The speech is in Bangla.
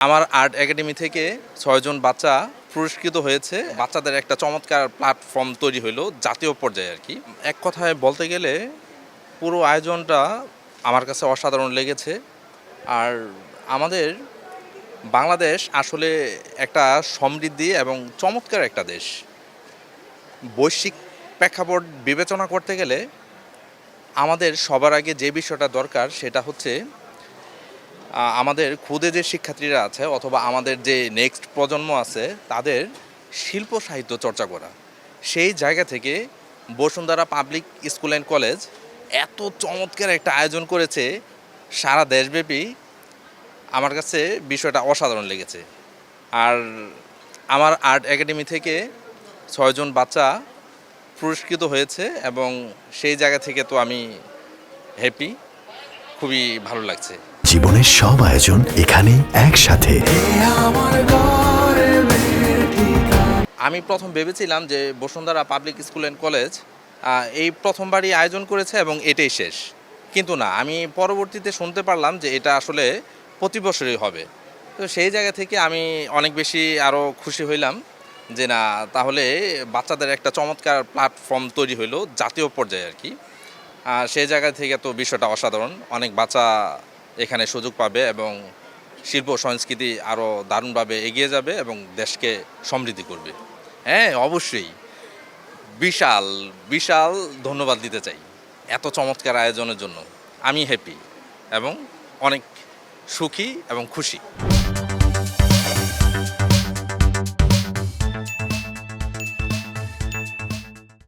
আমার আর্ট একাডেমি থেকে ৬ জন বাচ্চা পুরস্কৃত হয়েছে। বাচ্চাদের একটা চমৎকার প্ল্যাটফর্ম তৈরি হলো জাতীয় পর্যায়ে আর কি। এক কথায় বলতে গেলে পুরো আয়োজনটা আমার কাছে অসাধারণ লেগেছে। আর আমাদের বাংলাদেশ আসলে একটা সমৃদ্ধি এবং চমৎকার একটা দেশ। বৈশ্বিক প্রেক্ষাপট বিবেচনা করতে গেলে আমাদের সবার আগে যে বিষয়টা দরকার সেটা হচ্ছে আমাদের ক্ষুদে যে শিক্ষার্থীরা আছে অথবা আমাদের যে নেক্সট প্রজন্ম আছে তাদের শিল্প সাহিত্য চর্চা করা। সেই জায়গা থেকে Bashundhara public school and college এত চমৎকার একটা আয়োজন করেছে সারা দেশব্যাপী। আমার কাছে বিষয়টা অসাধারণ লেগেছে। আর আমার আর্ট একাডেমি থেকে ৬ জন বাচ্চা পুরস্কৃত হয়েছে এবং সেই জায়গা থেকে তো আমি হ্যাপি, খুবই ভালো লাগছে। জীবনের সব আয়োজন এখানে একসাথে। আমি প্রথম ভেবেছিলাম যে Bashundhara public school and college এই প্রথমবারই আয়োজন করেছে এবং এটাই শেষ, কিন্তু না, আমি পরবর্তীতে শুনতে পারলাম যে এটা আসলে প্রতি বছরই হবে। তো সেই জায়গা থেকে আমি অনেক বেশি আরও খুশি হইলাম যে না, তাহলে বাচ্চাদের একটা চমৎকার প্ল্যাটফর্ম তৈরি হইলো জাতীয় পর্যায়ে আর কি। সেই জায়গা থেকে তো বিষয়টা অসাধারণ। অনেক বাচ্চা এখানে সুযোগ পাবে এবং শিল্প সংস্কৃতি আরও দারুণভাবে এগিয়ে যাবে এবং দেশকে সমৃদ্ধি করবে। হ্যাঁ, অবশ্যই বিশাল বিশাল ধন্যবাদ দিতে চাই এত চমৎকার আয়োজনের জন্য। আমি হ্যাপি এবং অনেক সুখী এবং খুশি।